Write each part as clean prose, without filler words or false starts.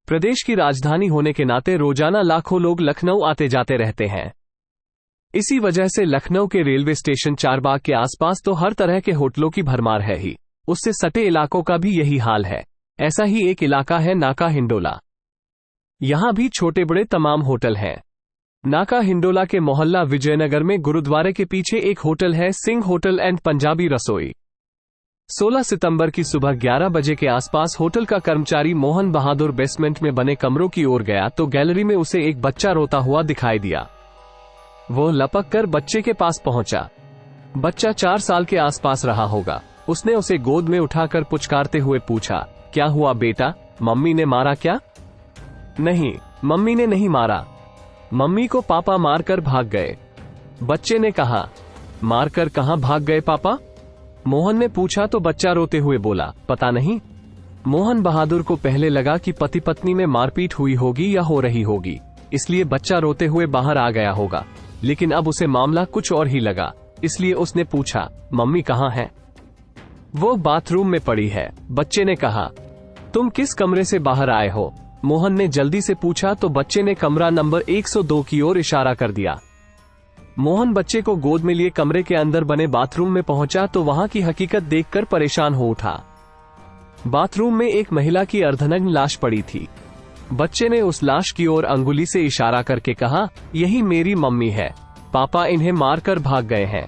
प्रदेश की राजधानी होने के नाते रोजाना लाखों लोग लखनऊ आते जाते रहते हैं। इसी वजह से लखनऊ के रेलवे स्टेशन चारबाग के आसपास तो हर तरह के होटलों की भरमार है ही, उससे सटे इलाकों का भी यही हाल है। ऐसा ही एक इलाका है नाका हिंडोला। यहां भी छोटे बड़े तमाम होटल हैं। नाका हिंडोला के मोहल्ला विजयनगर में गुरुद्वारे के पीछे एक होटल है, सिंह होटल एंड पंजाबी रसोई। 16 सितंबर की सुबह 11 बजे के आसपास होटल का कर्मचारी मोहन बहादुर बेसमेंट में बने कमरों की ओर गया तो गैलरी में उसे एक बच्चा रोता हुआ दिखाई दिया। वो लपक कर बच्चे के पास पहुंचा। बच्चा 4 साल के आसपास रहा होगा। उसने उसे गोद में उठाकर पुचकारते हुए पूछा, क्या हुआ बेटा, मम्मी ने मारा क्या? नहीं, मम्मी ने नहीं मारा, मम्मी को पापा मारकर भाग गए। बच्चे ने कहा, मारकर कहां भाग गए पापा? मोहन ने पूछा तो बच्चा रोते हुए बोला, पता नहीं। मोहन बहादुर को पहले लगा कि पति पत्नी में मारपीट हुई होगी या हो रही होगी, इसलिए बच्चा रोते हुए बाहर आ गया होगा। लेकिन अब उसे मामला कुछ और ही लगा, इसलिए उसने पूछा, मम्मी कहाँ है? वो बाथरूम में पड़ी है। बच्चे ने कहा, तुम किस कमरे से बाहर आए हो? मोहन ने जल्दी से पूछा तो बच्चे ने कमरा नंबर 102 की ओर इशारा कर दिया। मोहन बच्चे को गोद में लिए कमरे के अंदर बने बाथरूम में पहुंचा तो वहां की हकीकत देखकर परेशान हो उठा। बाथरूम में एक महिला की अर्धनग्न लाश पड़ी थी। बच्चे ने उस लाश की ओर अंगुली से इशारा करके कहा, यही मेरी मम्मी है, पापा इन्हें मारकर भाग गए हैं।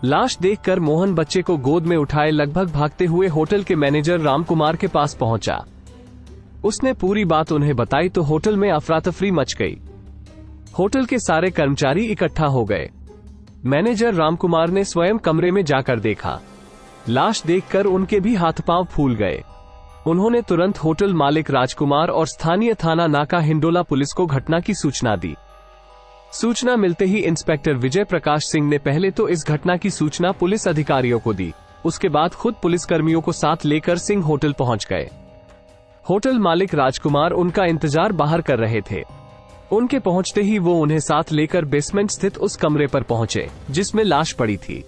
लाश देखकर मोहन बच्चे को गोद में उठाए लगभग भागते हुए होटल के मैनेजर रामकुमार के पास पहुंचा। उसने पूरी बात उन्हें बताई तो होटल में अफरा-तफरी मच गई। होटल के सारे कर्मचारी इकट्ठा हो गए। मैनेजर रामकुमार ने स्वयं कमरे में जाकर देखा। लाश देखकर उनके भी हाथ पांव फूल गए। उन्होंने तुरंत होटल मालिक राजकुमार और स्थानीय थाना नाका हिंडोला पुलिस को घटना की सूचना दी। सूचना मिलते ही इंस्पेक्टर विजय प्रकाश सिंह ने पहले तो इस घटना की सूचना पुलिस अधिकारियों को दी, उसके बाद खुद पुलिसकर्मियों को साथ लेकर सिंह होटल पहुंच गए। होटल मालिक राजकुमार उनका इंतजार बाहर कर रहे थे। उनके पहुंचते ही वो उन्हें साथ लेकर बेसमेंट स्थित उस कमरे पर पहुंचे जिसमें लाश पड़ी थी।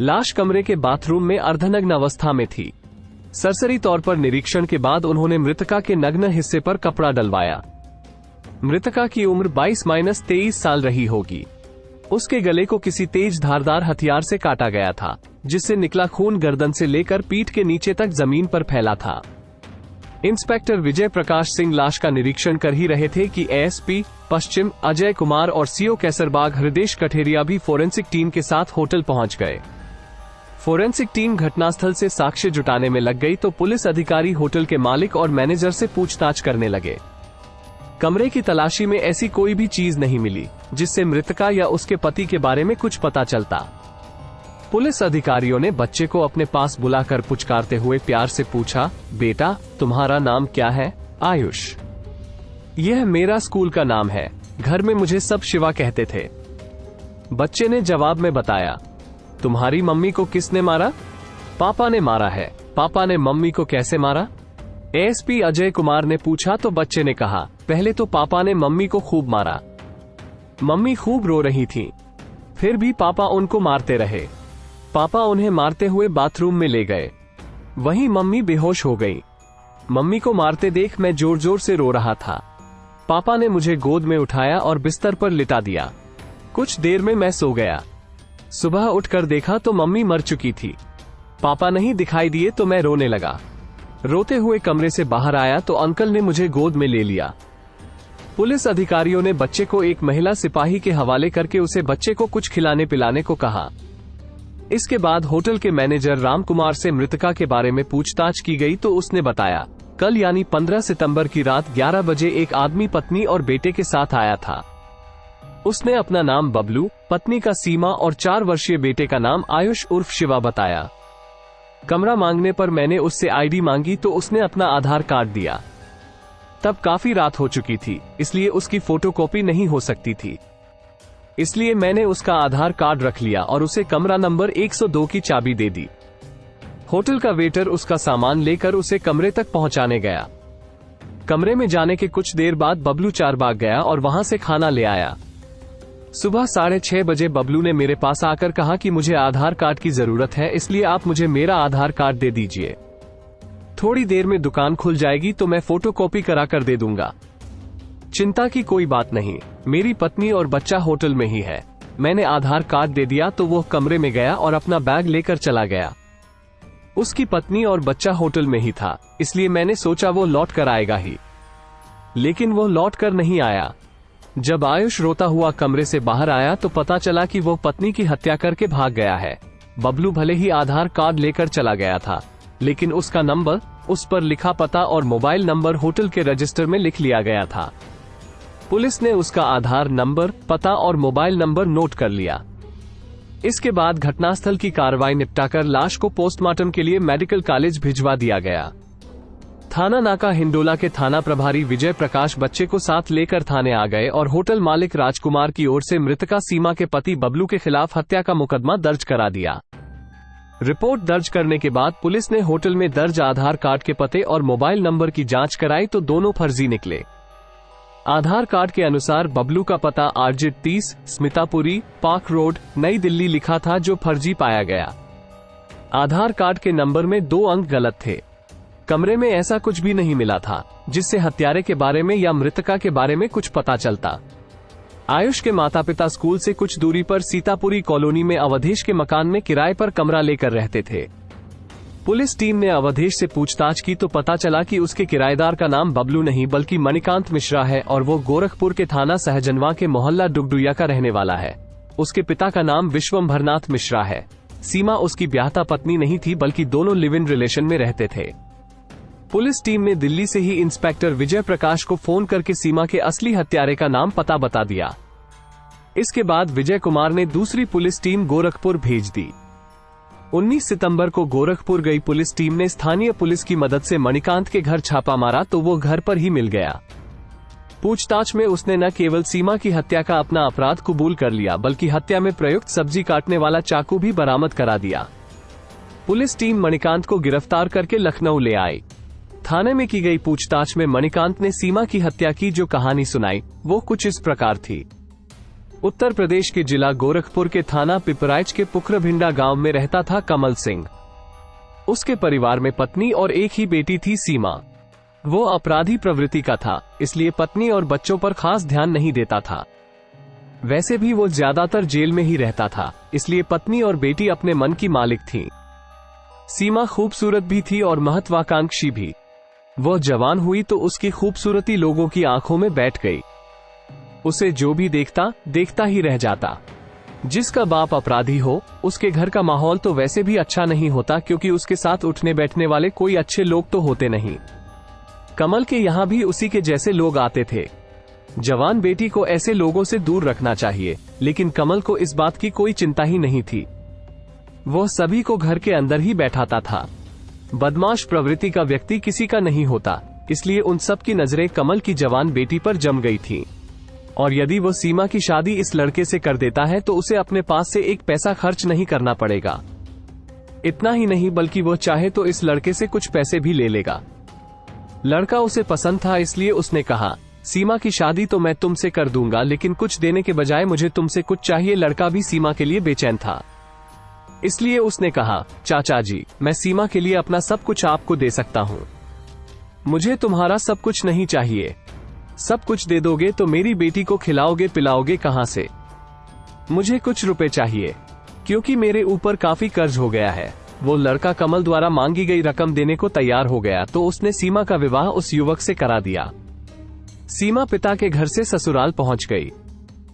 लाश कमरे के बाथरूम में अर्धनग्न अवस्था में थी। सरसरी तौर पर निरीक्षण के बाद उन्होंने मृतका के नग्न हिस्से पर कपड़ा डलवाया। मृतका की उम्र 22-23 साल रही होगी। उसके गले को किसी तेज धारदार हथियार से काटा गया था, जिससे निकला खून गर्दन से लेकर पीठ के नीचे तक जमीन पर फैला था। इंस्पेक्टर विजय प्रकाश सिंह लाश का निरीक्षण कर ही रहे थे कि एएसपी पश्चिम अजय कुमार और सीओ कैसरबाग हृदेश कठेरिया भी फोरेंसिक टीम के साथ होटल पहुंच गए। फोरेंसिक टीम घटनास्थल से साक्ष्य जुटाने में लग गई तो पुलिस अधिकारी होटल के मालिक और मैनेजर से पूछताछ करने लगे। कमरे की तलाशी में ऐसी कोई भी चीज नहीं मिली जिससे मृतका या उसके पति के बारे में कुछ पता चलता। पुलिस अधिकारियों ने बच्चे को अपने पास बुलाकर पुचकारते हुए प्यार से पूछा, बेटा तुम्हारा नाम क्या है? आयुष। यह मेरा स्कूल का नाम है, घर में मुझे सब शिवा कहते थे। बच्चे ने जवाब में बताया। तुम्हारी मम्मी को किसने मारा? पापा ने मारा है। पापा ने मम्मी को कैसे मारा? एएसपी अजय कुमार ने पूछा तो बच्चे ने कहा, पहले तो पापा ने मम्मी को खूब मारा। मम्मी खूब रो रही थी, फिर भी पापा उनको मारते रहे। पापा उन्हें मारते हुए बाथरूम में ले गए, वहीं मम्मी बेहोश हो गई। मम्मी को मारते देख मैं जोर जोर से रो रहा था। पापा ने मुझे गोद में उठाया और बिस्तर पर लिटा दिया। कुछ देर में मैं सो गया। सुबह उठकर देखा तो मम्मी मर चुकी थी। पापा नहीं दिखाई दिए तो मैं रोने लगा। रोते हुए कमरे से बाहर आया तो अंकल ने मुझे गोद में ले लिया। पुलिस अधिकारियों ने बच्चे को एक महिला सिपाही के हवाले करके उसे बच्चे को कुछ खिलाने पिलाने को कहा। इसके बाद होटल के मैनेजर रामकुमार से मृतका के बारे में पूछताछ की गई तो उसने बताया, कल यानी 15 सितंबर की रात 11 बजे एक आदमी पत्नी और बेटे के साथ आया था। उसने अपना नाम बबलू, पत्नी का सीमा और 4 वर्षीय बेटे का नाम आयुष उर्फ शिवा बताया। कमरा मांगने पर मैंने उससे आईडी मांगी तो उसने अपना आधार कार्ड दिया। तब काफी रात हो चुकी थी, इसलिए उसकी फोटोकॉपी नहीं हो सकती थी, इसलिए मैंने उसका आधार कार्ड रख लिया और उसे कमरा नंबर 102 की चाबी दे दी। होटल का वेटर उसका सामान लेकर उसे कमरे तक पहुंचाने गया। कमरे में जाने के कुछ देर बाद बबलू चारबाग गया और वहां से खाना ले आया। सुबह 6:30 बजे बबलू ने मेरे पास आकर कहा कि मुझे आधार कार्ड की जरूरत है, इसलिए आप मुझे मेरा आधार कार्ड दे दीजिए। थोड़ी देर में दुकान खुल जाएगी तो मैं फोटोकॉपी करा कर दे दूंगा। चिंता की कोई बात नहीं, मेरी पत्नी और बच्चा होटल में ही है। मैंने आधार कार्ड दे दिया तो वो कमरे में गया और अपना बैग लेकर चला गया। उसकी पत्नी और बच्चा होटल में ही था, इसलिए मैंने सोचा वो लौट कर आएगा ही, लेकिन वो लौट कर नहीं आया। जब आयुष रोता हुआ कमरे से बाहर आया तो पता चला कि वो पत्नी की हत्या करके भाग गया है। बबलू भले ही आधार कार्ड लेकर चला गया था, लेकिन उसका नंबर, उस पर लिखा पता और मोबाइल नंबर होटल के रजिस्टर में लिख लिया गया था। पुलिस ने उसका आधार नंबर, पता और मोबाइल नंबर नोट कर लिया। इसके बाद घटनास्थल की कार्रवाई निपटाकर लाश को पोस्टमार्टम के लिए मेडिकल कॉलेज भिजवा दिया गया। थाना नाका हिंडोला के थाना प्रभारी विजय प्रकाश बच्चे को साथ लेकर थाने आ गए और होटल मालिक राजकुमार की ओर से मृतका सीमा के पति बबलू के खिलाफ हत्या का मुकदमा दर्ज करा दिया। रिपोर्ट दर्ज करने के बाद पुलिस ने होटल में दर्ज आधार कार्ड के पते और मोबाइल नंबर की जांच कराई तो दोनों फर्जी निकले। आधार कार्ड के अनुसार बबलू का पता आरजेड 30, स्मितापुरी, पार्क रोड, नई दिल्ली लिखा था, जो फर्जी पाया गया। आधार कार्ड के नंबर में 2 अंक गलत थे। कमरे में ऐसा कुछ भी नहीं मिला था जिससे हत्यारे के बारे में या मृतका के बारे में कुछ पता चलता। आयुष के माता पिता स्कूल से कुछ दूरी पर सीतापुरी कॉलोनी में अवधेश के मकान में किराए पर कमरा लेकर रहते थे। पुलिस टीम ने अवधेश से पूछताछ की तो पता चला कि उसके किराएदार का नाम बबलू नहीं बल्कि मणिकांत मिश्रा है और वो गोरखपुर के थाना सहजनवा के मोहल्ला डुगडुया का रहने वाला है। उसके पिता का नाम विश्वंभरनाथ मिश्रा है। सीमा उसकी ब्याहता पत्नी नहीं थी बल्कि दोनों लिव इन रिलेशन में रहते थे। पुलिस टीम ने दिल्ली से ही इंस्पेक्टर विजय प्रकाश को फोन करके सीमा के असली हत्यारे का नाम पता बता दिया। इसके बाद विजय कुमार ने दूसरी पुलिस टीम गोरखपुर भेज दी। 19 सितंबर को गोरखपुर गई पुलिस टीम ने स्थानीय पुलिस की मदद से मणिकांत के घर छापा मारा तो वो घर पर ही मिल गया। पूछताछ में उसने न केवल सीमा की हत्या का अपना अपराध कबूल कर लिया बल्कि हत्या में प्रयुक्त सब्जी काटने वाला चाकू भी बरामद करा दिया। पुलिस टीम मणिकांत को गिरफ्तार करके लखनऊ ले आई। थाने में की गई पूछताछ में मणिकांत ने सीमा की हत्या की जो कहानी सुनाई वो कुछ इस प्रकार थी। उत्तर प्रदेश के जिला गोरखपुर के थाना पिपराइच के पुखरभिंडा गांव में रहता था कमल सिंह। उसके परिवार में पत्नी और एक ही बेटी थी सीमा। वो अपराधी प्रवृत्ति का था, इसलिए पत्नी और बच्चों पर खास ध्यान नहीं देता था। वैसे भी वो ज्यादातर जेल में ही रहता था, इसलिए पत्नी और बेटी अपने मन की मालिक थीं। सीमा खूबसूरत भी थी और महत्वाकांक्षी भी। वो जवान हुई तो उसकी खूबसूरती लोगों की आंखों में बैठ गई। उसे जो भी देखता ही रह जाता। जिसका बाप अपराधी हो उसके घर का माहौल तो वैसे भी अच्छा नहीं होता क्योंकि उसके साथ उठने बैठने वाले कोई अच्छे लोग तो होते नहीं। कमल के यहाँ भी उसी के जैसे लोग आते थे। जवान बेटी को ऐसे लोगों से दूर रखना चाहिए, लेकिन कमल को इस बात की कोई चिंता ही नहीं थी। वो सभी को घर के अंदर ही बैठाता था। बदमाश प्रवृत्ति का व्यक्ति किसी का नहीं होता, इसलिए उन सब की नजरें कमल की जवान बेटी पर जम गई थी। और यदि वो सीमा की शादी इस लड़के से कर देता है तो उसे अपने पास से एक पैसा खर्च नहीं करना पड़ेगा। इतना ही नहीं बल्कि वो चाहे तो इस लड़के से कुछ पैसे भी ले लेगा। लड़का उसे पसंद था, इसलिए उसने कहा, सीमा की शादी तो मैं तुमसे कर दूंगा, लेकिन कुछ देने के बजाय मुझे तुमसे कुछ चाहिए। लड़का भी सीमा के लिए बेचैन था, इसलिए उसने कहा, चाचा जी, मैं सीमा के लिए अपना सब कुछ आपको दे सकता हूँ। मुझे तुम्हारा सब कुछ नहीं चाहिए। सब कुछ दे दोगे तो मेरी बेटी को खिलाओगे पिलाओगे कहाँ से? मुझे कुछ रुपए चाहिए, क्योंकि मेरे ऊपर काफी कर्ज हो गया है। वो लड़का कमल द्वारा मांगी गई रकम देने को तैयार हो गया तो उसने सीमा का विवाह उस युवक से करा दिया। सीमा पिता के घर से ससुराल पहुंच गई।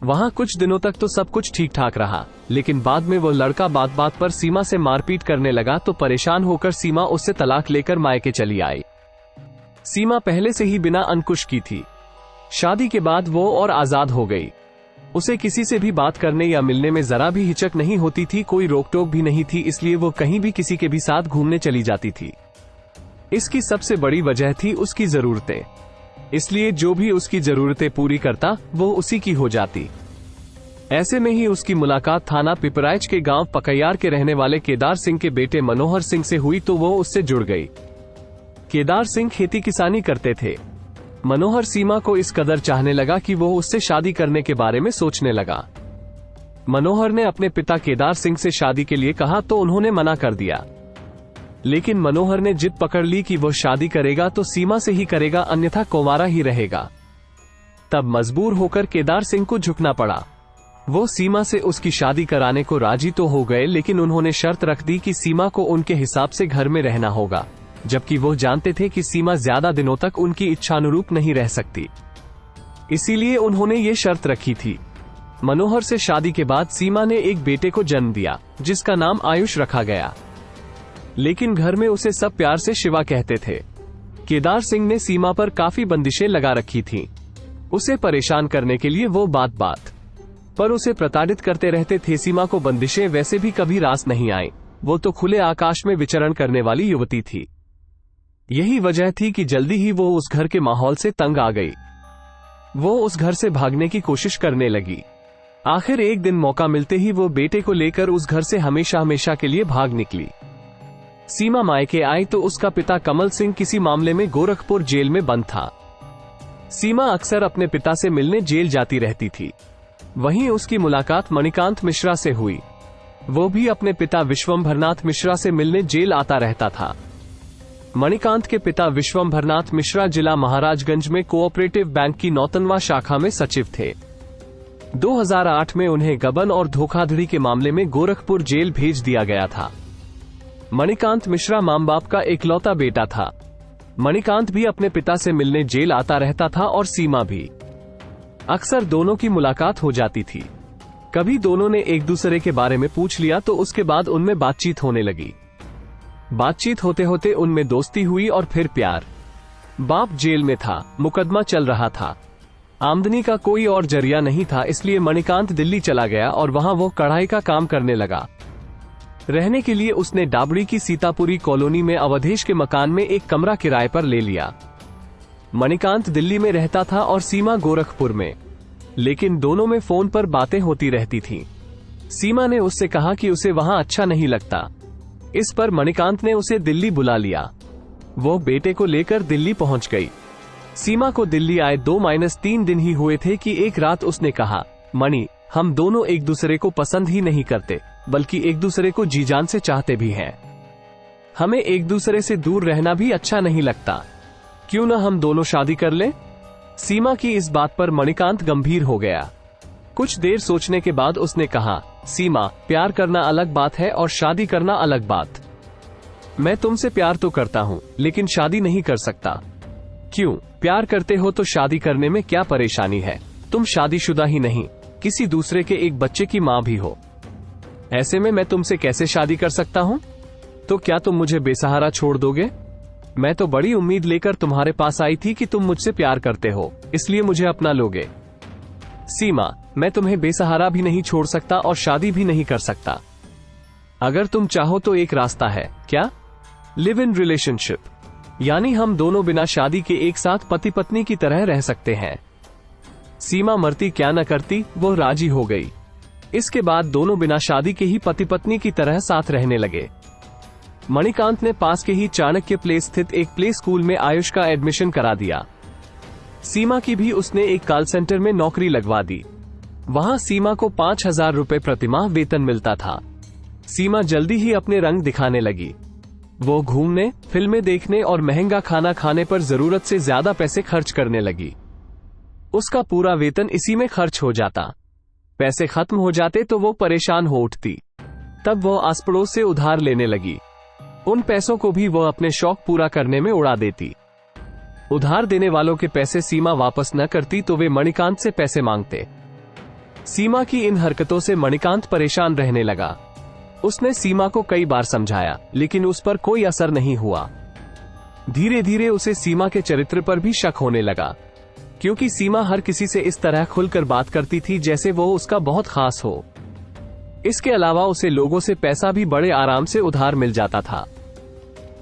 वहां कुछ दिनों तक तो सब कुछ ठीक ठाक रहा, लेकिन बाद में वो लड़का बात बात पर सीमा से मारपीट करने लगा तो परेशान होकर सीमा उससे तलाक लेकर मायके चली आई। सीमा पहले से ही बिना अंकुश की थी। शादी के बाद वो और आजाद हो गई। उसे किसी से भी बात करने या मिलने में जरा भी हिचक नहीं होती थी, कोई रोक टोक भी नहीं थी, इसलिए वो कहीं भी किसी के भी साथ घूमने चली जाती थी। इसकी सबसे बड़ी वजह थी उसकी जरूरतें, इसलिए जो भी उसकी जरूरतें पूरी करता वो उसी की हो जाती। ऐसे में ही उसकी मुलाकात थाना पिपराइच के गांव पकैयार के रहने वाले केदार सिंह के बेटे मनोहर सिंह से हुई तो वो उससे जुड़ गई। केदार सिंह खेती किसानी करते थे। मनोहर सीमा को इस कदर चाहने लगा कि वो उससे शादी करने के बारे में सोचने लगा। मनोहर ने अपने पिता केदार सिंह से शादी के लिए कहा तो उन्होंने मना कर दिया। लेकिन मनोहर ने जिद पकड़ ली कि वो शादी करेगा तो सीमा से ही करेगा, अन्यथा कुंवारा ही रहेगा। तब मजबूर होकर केदार सिंह को झुकना पड़ा। वो सीमा से उसकी शादी कराने को राजी तो हो गए, लेकिन उन्होंने शर्त रख दी कि सीमा को उनके हिसाब से घर में रहना होगा, जबकि वो जानते थे कि सीमा ज्यादा दिनों तक उनकी इच्छानुरूप नहीं रह सकती। इसीलिए उन्होंने ये शर्त रखी थी। मनोहर से शादी के बाद सीमा ने एक बेटे को जन्म दिया, जिसका नाम आयुष रखा गया, लेकिन घर में उसे सब प्यार से शिवा कहते थे। केदार सिंह ने सीमा पर काफी बंदिशें लगा रखी थीं। उसे परेशान करने के लिए वो बात बात पर उसे प्रताड़ित करते रहते थे। सीमा को बंदिशें वैसे भी कभी रास नहीं आई, वो तो खुले आकाश में विचरण करने वाली युवती थी। यही वजह थी कि जल्दी ही वो उस घर के माहौल से तंग आ गई। वो उस घर से भागने की कोशिश करने लगी। आखिर एक दिन मौका मिलते ही वो बेटे को लेकर उस घर से हमेशा हमेशा के लिए भाग निकली। सीमा मायके आई तो उसका पिता कमल सिंह किसी मामले में गोरखपुर जेल में बंद था। सीमा अक्सर अपने पिता से मिलने जेल जाती रहती थी। वहीं उसकी मुलाकात मणिकांत मिश्रा से हुई। वो भी अपने पिता विश्वंभरनाथ मिश्रा से मिलने जेल आता रहता था। मणिकांत के पिता विश्वंभरनाथ मिश्रा जिला महाराजगंज में कोऑपरेटिव बैंक की नौतनवा शाखा में सचिव थे। 2008 में उन्हें गबन और धोखाधड़ी के मामले में गोरखपुर जेल भेज दिया गया था। मणिकांत मिश्रा मां बाप का इकलौता बेटा था। मणिकांत भी अपने पिता से मिलने जेल आता रहता था और सीमा भी। अक्सर दोनों की मुलाकात हो जाती थी। कभी दोनों ने एक दूसरे के बारे में पूछ लिया तो उसके बाद उनमें बातचीत होने लगी। बातचीत होते होते उनमें दोस्ती हुई और फिर प्यार। बाप जेल में था, मुकदमा चल रहा था, आमदनी का कोई और जरिया नहीं था, इसलिए मणिकांत दिल्ली चला गया और वहां वो कढ़ाई का काम करने लगा। रहने के लिए उसने डाबड़ी की सीतापुरी कॉलोनी में अवधेश के मकान में एक कमरा किराए पर ले लिया। मणिकांत दिल्ली में रहता था और सीमा गोरखपुर में, लेकिन दोनों में फोन पर बातें होती रहती थीं। सीमा ने उससे कहा कि उसे वहां अच्छा नहीं लगता। इस पर मणिकांत ने उसे दिल्ली बुला लिया। वो बेटे को लेकर दिल्ली पहुंच गई। सीमा को दिल्ली आए 2-3 दिन ही हुए थे कि एक रात उसने कहा, मणि, हम दोनों एक दूसरे को पसंद ही नहीं करते, बल्कि एक दूसरे को जी जान से चाहते भी हैं। हमें एक दूसरे से दूर रहना भी अच्छा नहीं लगता। क्यों न हम दोनों शादी कर लें? सीमा की इस बात पर मणिकांत गंभीर हो गया। कुछ देर सोचने के बाद उसने कहा, सीमा, प्यार करना अलग बात है और शादी करना अलग बात। मैं तुमसे प्यार तो करता हूँ, लेकिन शादी नहीं कर सकता। क्यों? प्यार करते हो तो शादी करने में क्या परेशानी है? तुम शादीशुदा ही नहीं, किसी दूसरे के एक बच्चे की माँ भी हो। ऐसे में मैं तुमसे कैसे शादी कर सकता हूँ? तो क्या तुम मुझे बेसहारा छोड़ दोगे? मैं तो बड़ी उम्मीद लेकर तुम्हारे पास आई थी कि तुम मुझसे प्यार करते हो, इसलिए मुझे अपना लोगे। सीमा, मैं तुम्हें बेसहारा भी नहीं छोड़ सकता और शादी भी नहीं कर सकता। अगर तुम चाहो तो एक रास्ता है। क्या? लिव इन रिलेशनशिप, यानी हम दोनों बिना शादी के एक साथ पति पत्नी की तरह रह सकते हैं। सीमा मरती क्या न करती, वो राजी हो गई। इसके बाद दोनों बिना शादी के ही पति पत्नी की तरह साथ रहने लगे। मणिकांत ने पास के ही चाणक्य प्लेस स्थित एक प्ले स्कूल में आयुष का एडमिशन करा दिया। सीमा की भी उसने एक कॉल सेंटर में नौकरी लगवा दी। वहां सीमा को 5,000 रुपए प्रतिमाह वेतन मिलता था। सीमा जल्दी ही अपने रंग दिखाने लगी। वो घूमने, फिल्में देखने और महंगा खाना खाने पर जरूरत से ज्यादा पैसे खर्च करने लगी। उसका पूरा वेतन इसी में खर्च हो जाता। पैसे खत्म हो जाते तो वो परेशान हो उठती। तब वो आस पड़ोस से उधार लेने लगी। उन पैसों को भी वो अपने शौक पूरा करने में उड़ा देती। उधार देने वालों के पैसे सीमा वापस न करती तो वे मणिकांत से पैसे मांगते। सीमा की इन हरकतों से मणिकांत परेशान रहने लगा। उसने सीमा को कई बार समझाया, लेकिन उस पर कोई असर नहीं हुआ। धीरे धीरे उसे सीमा के चरित्र पर भी शक होने लगा, क्योंकि सीमा हर किसी से इस तरह खुलकर बात करती थी जैसे वो उसका बहुत खास हो। इसके अलावा उसे लोगों से पैसा भी बड़े आराम से उधार मिल जाता था।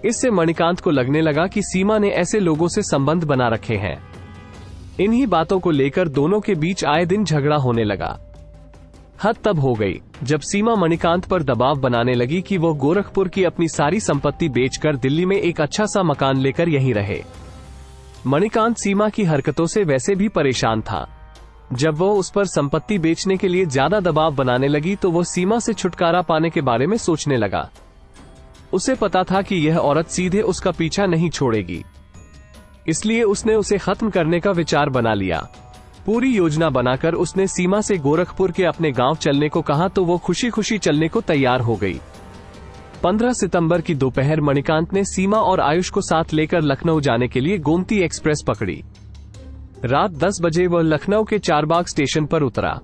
इससे मणिकांत को लगने लगा कि सीमा ने ऐसे लोगों से संबंध बना रखे हैं। इन्हीं बातों को लेकर दोनों के बीच आए दिन झगड़ा होने लगा। हद तब हो गई जब सीमा मणिकांत पर दबाव बनाने लगी कि वो गोरखपुर की अपनी सारी संपत्ति बेचकर दिल्ली में एक अच्छा सा मकान लेकर यहीं रहे। मणिकांत सीमा की हरकतों से वैसे भी परेशान था। जब वो उस पर संपत्ति बेचने के लिए ज्यादा दबाव बनाने लगी तो वो सीमा से छुटकारा पाने के बारे में सोचने लगा। उसे पता था कि यह औरत सीधे उसका पीछा नहीं छोड़ेगी, इसलिए उसने उसे खत्म करने का विचार बना लिया। पूरी योजना बनाकर उसने सीमा से गोरखपुर के अपने गांव चलने को कहा तो वो खुशी खुशी चलने को तैयार हो गई। 15 सितंबर की दोपहर मणिकांत ने सीमा और आयुष को साथ लेकर लखनऊ जाने के लिए गोमती एक्सप्रेस पकड़ी। रात 10 बजे वह लखनऊ के चारबाग स्टेशन पर उतरा।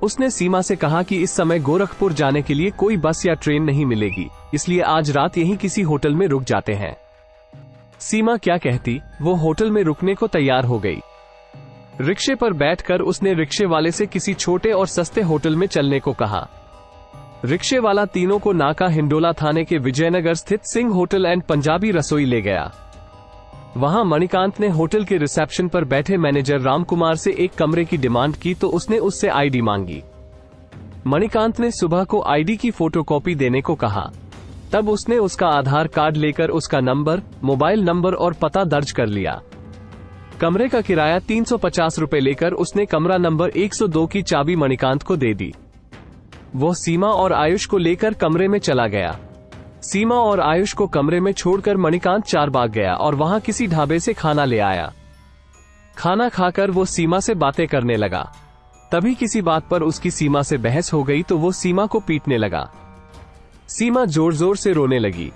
उसने सीमा से कहा कि इस समय गोरखपुर जाने के लिए कोई बस या ट्रेन नहीं मिलेगी, इसलिए आज रात यहीं किसी होटल में रुक जाते हैं। सीमा क्या कहती, वो होटल में रुकने को तैयार हो गई। रिक्शे पर बैठकर उसने रिक्शे वाले से किसी छोटे और सस्ते होटल में चलने को कहा। रिक्शे वाला तीनों को नाका हिंडोला थाने के विजयनगर स्थित सिंह होटल एंड पंजाबी रसोई ले गया। वहां मणिकांत ने होटल के रिसेप्शन पर बैठे मैनेजर रामकुमार से एक कमरे की डिमांड की तो उसने उससे आईडी मांगी। मणिकांत ने सुबह को आईडी की फोटोकॉपी देने को कहा। तब उसने उसका आधार कार्ड लेकर उसका नंबर, मोबाइल नंबर और पता दर्ज कर लिया। कमरे का किराया 350 रुपए लेकर उसने कमरा नंबर 102 की चाबी मणिकांत को दे दी। वो सीमा और आयुष को लेकर कमरे में चला गया। सीमा और आयुष को कमरे में छोड़कर मणिकांत चारबाग गया और वहां किसी ढाबे से खाना ले आया। खाना खाकर वो सीमा से बातें करने लगा। तभी किसी बात पर उसकी सीमा से बहस हो गई तो वो सीमा को पीटने लगा। सीमा जोर जोर से रोने लगी।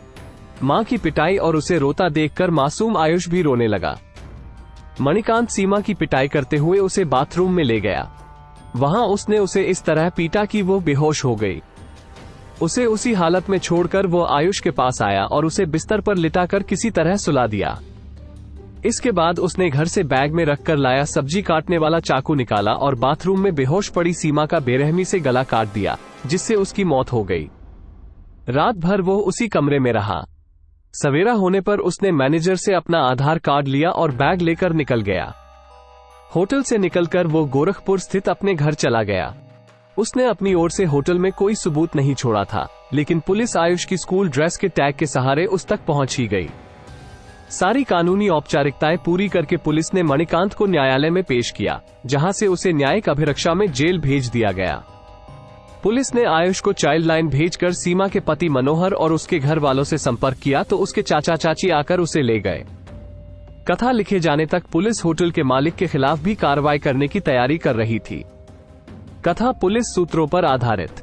मां की पिटाई और उसे रोता देखकर मासूम आयुष भी रोने लगा। मणिकांत सीमा की पिटाई करते हुए उसे बाथरूम में ले गया। वहां उसने उसे इस तरह पीटा कि वो बेहोश हो गई। उसे उसी हालत में छोड़कर वो आयुष के पास आया और उसे बिस्तर पर लिटाकर किसी तरह सुला दिया। इसके बाद उसने घर से बैग में रखकर लाया सब्जी काटने वाला चाकू निकाला और बाथरूम में बेहोश पड़ी सीमा का बेरहमी से गला काट दिया, जिससे उसकी मौत हो गई। रात भर वो उसी कमरे में रहा। सवेरा होने पर उसने मैनेजर से अपना आधार कार्ड लिया और बैग लेकर निकल गया। होटल से निकलकर वो गोरखपुर स्थित अपने घर चला गया। उसने अपनी ओर से होटल में कोई सबूत नहीं छोड़ा था, लेकिन पुलिस आयुष की स्कूल ड्रेस के टैग के सहारे उस तक पहुंच ही गई। सारी कानूनी औपचारिकताएं पूरी करके पुलिस ने मणिकांत को न्यायालय में पेश किया, जहां से उसे न्यायिक अभिरक्षा में जेल भेज दिया गया। पुलिस ने आयुष को चाइल्ड लाइन भेजकर सीमा के पति मनोहर और उसके घर वालों से संपर्क किया तो उसके चाचा चाची आकर उसे ले गए। कथा लिखे जाने तक पुलिस होटल के मालिक के खिलाफ भी कार्रवाई करने की तैयारी कर रही थी। कथा पुलिस सूत्रों पर आधारित।